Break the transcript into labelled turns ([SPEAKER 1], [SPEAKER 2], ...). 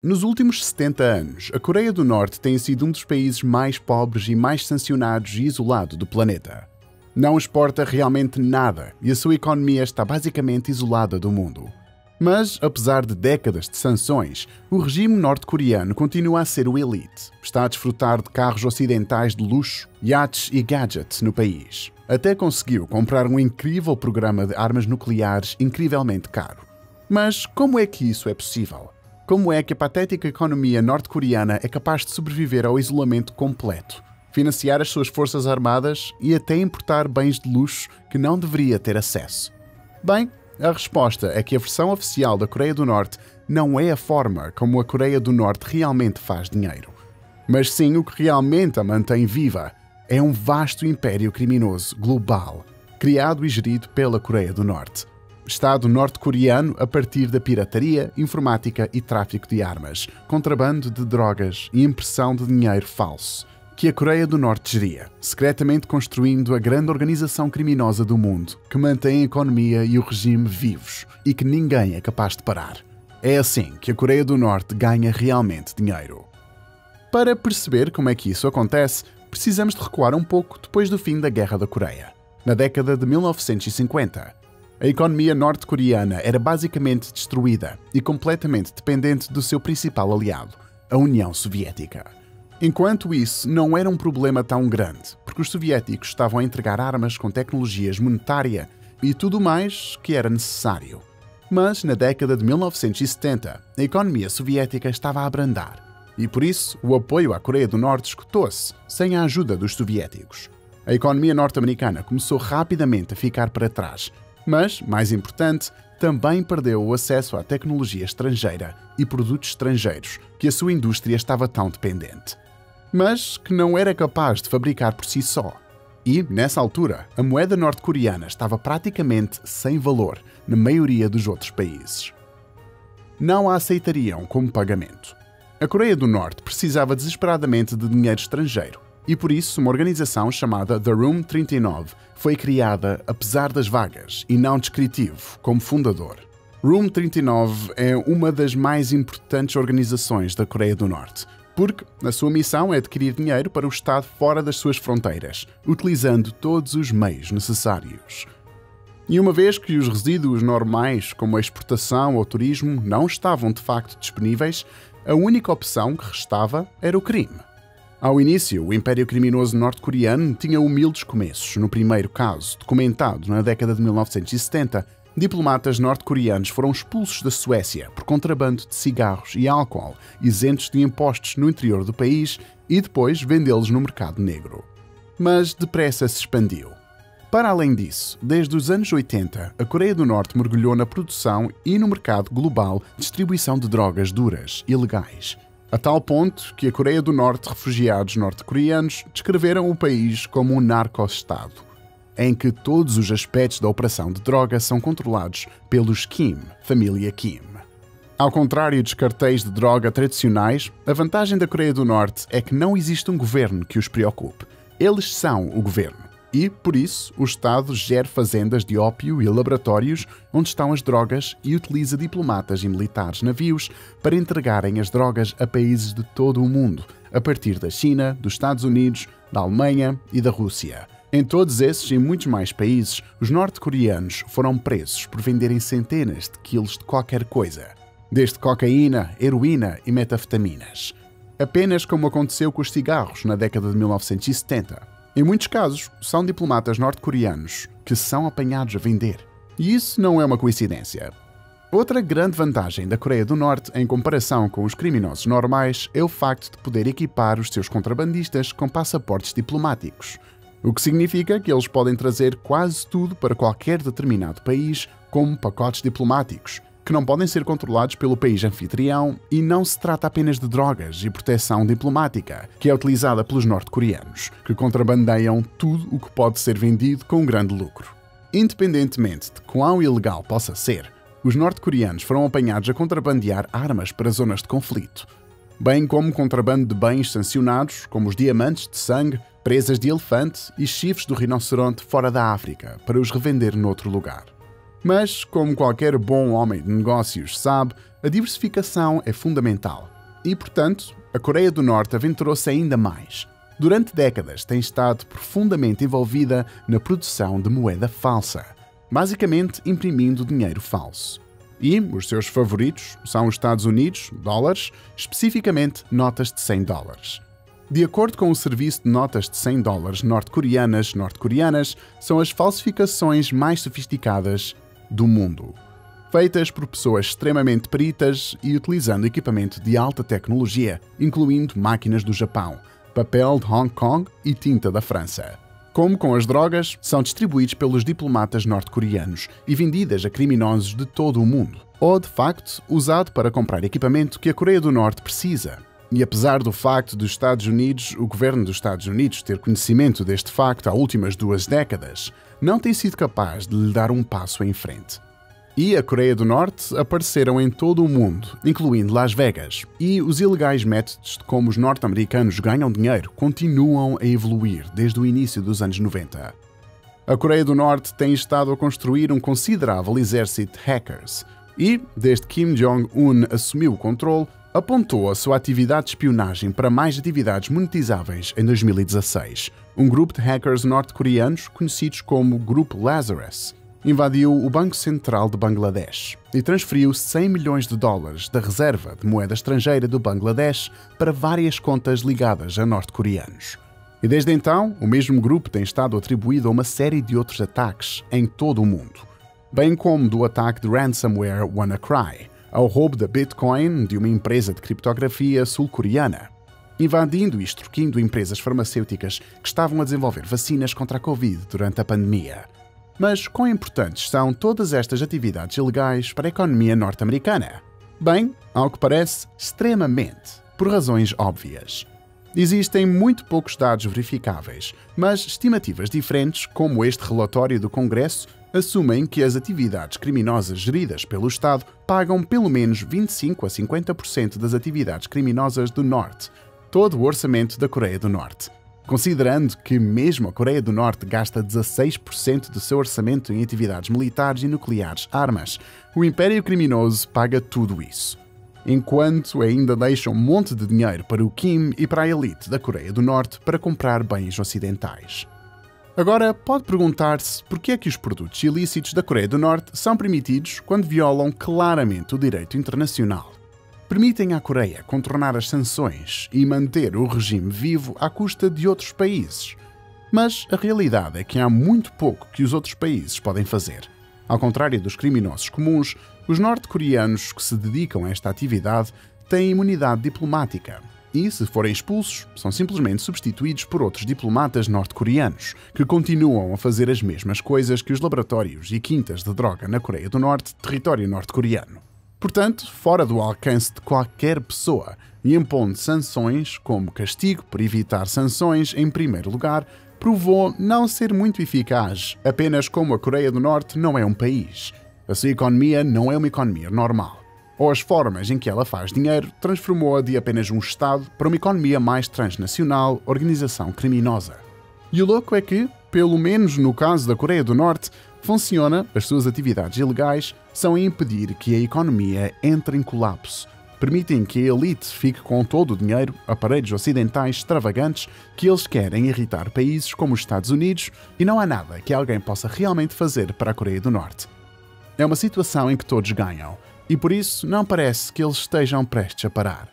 [SPEAKER 1] Nos últimos 70 anos, a Coreia do Norte tem sido um dos países mais pobres e mais sancionados e isolado do planeta. Não exporta realmente nada e a sua economia está basicamente isolada do mundo. Mas, apesar de décadas de sanções, o regime norte-coreano continua a ser o elite. Está a desfrutar de carros ocidentais de luxo, iates e gadgets no país. Até conseguiu comprar um incrível programa de armas nucleares incrivelmente caro. Mas como é que isso é possível? Como é que a patética economia norte-coreana é capaz de sobreviver ao isolamento completo, financiar as suas forças armadas e até importar bens de luxo que não deveria ter acesso? Bem, a resposta é que a versão oficial da Coreia do Norte não é a forma como a Coreia do Norte realmente faz dinheiro. Mas sim o que realmente a mantém viva. É um vasto império criminoso global, criado e gerido pela Coreia do Norte. Estado norte-coreano a partir da pirataria, informática e tráfico de armas, contrabando de drogas e impressão de dinheiro falso, que a Coreia do Norte geria, secretamente construindo a grande organização criminosa do mundo, que mantém a economia e o regime vivos e que ninguém é capaz de parar. É assim que a Coreia do Norte ganha realmente dinheiro. Para perceber como é que isso acontece, precisamos de recuar um pouco depois do fim da Guerra da Coreia, na década de 1950. A economia norte-coreana era basicamente destruída e completamente dependente do seu principal aliado, a União Soviética. Enquanto isso não era um problema tão grande, porque os soviéticos estavam a entregar armas com tecnologias monetária e tudo mais que era necessário. Mas na década de 1970, a economia soviética estava a abrandar e por isso o apoio à Coreia do Norte esgotou-se, sem a ajuda dos soviéticos. A economia norte-americana começou rapidamente a ficar para trás, mas, mais importante, também perdeu o acesso à tecnologia estrangeira e produtos estrangeiros que a sua indústria estava tão dependente, mas que não era capaz de fabricar por si só. E, nessa altura, a moeda norte-coreana estava praticamente sem valor na maioria dos outros países. Não a aceitariam como pagamento. A Coreia do Norte precisava desesperadamente de dinheiro estrangeiro, e por isso uma organização chamada The Room 39 foi criada apesar das vagas e não descritivo como fundador. Room 39 é uma das mais importantes organizações da Coreia do Norte, porque a sua missão é adquirir dinheiro para o Estado fora das suas fronteiras, utilizando todos os meios necessários. E uma vez que os resíduos normais, como a exportação ou turismo, não estavam de facto disponíveis, a única opção que restava era o crime. Ao início, o Império Criminoso norte-coreano tinha humildes começos. No primeiro caso, documentado na década de 1970, diplomatas norte-coreanos foram expulsos da Suécia por contrabando de cigarros e álcool, isentos de impostos no interior do país, e depois vendê-los no mercado negro. Mas depressa se expandiu. Para além disso, desde os anos 80, a Coreia do Norte mergulhou na produção e no mercado global de distribuição de drogas duras, ilegais. A tal ponto que a Coreia do Norte refugiados norte-coreanos descreveram o país como um narco-estado, em que todos os aspectos da operação de droga são controlados pelos Kim, família Kim. Ao contrário dos cartéis de droga tradicionais, a vantagem da Coreia do Norte é que não existe um governo que os preocupe. Eles são o governo. E, por isso, o Estado gera fazendas de ópio e laboratórios onde estão as drogas e utiliza diplomatas e militares navios para entregarem as drogas a países de todo o mundo, a partir da China, dos Estados Unidos, da Alemanha e da Rússia. Em todos esses e muitos mais países, os norte-coreanos foram presos por venderem centenas de quilos de qualquer coisa, desde cocaína, heroína e metanfetaminas. Apenas como aconteceu com os cigarros na década de 1970. Em muitos casos, são diplomatas norte-coreanos que são apanhados a vender. E isso não é uma coincidência. Outra grande vantagem da Coreia do Norte, em comparação com os criminosos normais, é o facto de poder equipar os seus contrabandistas com passaportes diplomáticos, o que significa que eles podem trazer quase tudo para qualquer determinado país como pacotes diplomáticos, que não podem ser controlados pelo país anfitrião, e não se trata apenas de drogas e proteção diplomática, que é utilizada pelos norte-coreanos, que contrabandeiam tudo o que pode ser vendido com um grande lucro. Independentemente de quão ilegal possa ser, os norte-coreanos foram apanhados a contrabandear armas para zonas de conflito, bem como contrabando de bens sancionados, como os diamantes de sangue, presas de elefante e chifres do rinoceronte fora da África, para os revender noutro lugar. Mas, como qualquer bom homem de negócios sabe, a diversificação é fundamental. E, portanto, a Coreia do Norte aventurou-se ainda mais. Durante décadas tem estado profundamente envolvida na produção de moeda falsa, basicamente imprimindo dinheiro falso. E os seus favoritos são os Estados Unidos, dólares, especificamente notas de $100. De acordo com o serviço de notas de $100 norte-coreanas, são as falsificações mais sofisticadas do mundo, feitas por pessoas extremamente peritas e utilizando equipamento de alta tecnologia, incluindo máquinas do Japão, papel de Hong Kong e tinta da França. Como com as drogas, são distribuídos pelos diplomatas norte-coreanos e vendidas a criminosos de todo o mundo, ou, de facto, usado para comprar equipamento que a Coreia do Norte precisa. E apesar do facto o governo dos Estados Unidos ter conhecimento deste facto há últimas 2 décadas, não tem sido capaz de lhe dar um passo em frente. E a Coreia do Norte apareceram em todo o mundo, incluindo Las Vegas, e os ilegais métodos de como os norte-americanos ganham dinheiro continuam a evoluir desde o início dos anos 90. A Coreia do Norte tem estado a construir um considerável exército de hackers e, desde Kim Jong-un assumiu o controle, apontou a sua atividade de espionagem para mais atividades monetizáveis em 2016. Um grupo de hackers norte-coreanos, conhecidos como Grupo Lazarus, invadiu o Banco Central de Bangladesh e transferiu $100 milhões da reserva de moeda estrangeira do Bangladesh para várias contas ligadas a norte-coreanos. E desde então, o mesmo grupo tem estado atribuído a uma série de outros ataques em todo o mundo, bem como do ataque de ransomware WannaCry, ao roubo da Bitcoin de uma empresa de criptografia sul-coreana, invadindo e extorquindo empresas farmacêuticas que estavam a desenvolver vacinas contra a Covid durante a pandemia. Mas quão importantes são todas estas atividades ilegais para a economia norte-americana? Bem, ao que parece, extremamente, por razões óbvias. Existem muito poucos dados verificáveis, mas estimativas diferentes, como este relatório do Congresso, assumem que as atividades criminosas geridas pelo Estado pagam pelo menos 25% a 50% das atividades criminosas do Norte, todo o orçamento da Coreia do Norte. Considerando que mesmo a Coreia do Norte gasta 16% do seu orçamento em atividades militares e nucleares, armas, o Império Criminoso paga tudo isso, enquanto ainda deixa um monte de dinheiro para o Kim e para a elite da Coreia do Norte para comprar bens ocidentais. Agora, pode perguntar-se por que é que os produtos ilícitos da Coreia do Norte são permitidos quando violam claramente o direito internacional. Permitem à Coreia contornar as sanções e manter o regime vivo à custa de outros países. Mas a realidade é que há muito pouco que os outros países podem fazer. Ao contrário dos criminosos comuns, os norte-coreanos que se dedicam a esta atividade têm imunidade diplomática e, se forem expulsos, são simplesmente substituídos por outros diplomatas norte-coreanos, que continuam a fazer as mesmas coisas que os laboratórios e quintas de droga na Coreia do Norte, território norte-coreano. Portanto, fora do alcance de qualquer pessoa e impondo sanções como castigo por evitar sanções em primeiro lugar, provou não ser muito eficaz, apenas como a Coreia do Norte não é um país. A sua economia não é uma economia normal. Ou as formas em que ela faz dinheiro transformou-a de apenas um Estado para uma economia mais transnacional, organização criminosa. E o louco é que, pelo menos no caso da Coreia do Norte, funciona, as suas atividades ilegais são a impedir que a economia entre em colapso. Permitem que a elite fique com todo o dinheiro, aparelhos ocidentais extravagantes que eles querem irritar países como os Estados Unidos, e não há nada que alguém possa realmente fazer para a Coreia do Norte. É uma situação em que todos ganham, e por isso não parece que eles estejam prestes a parar.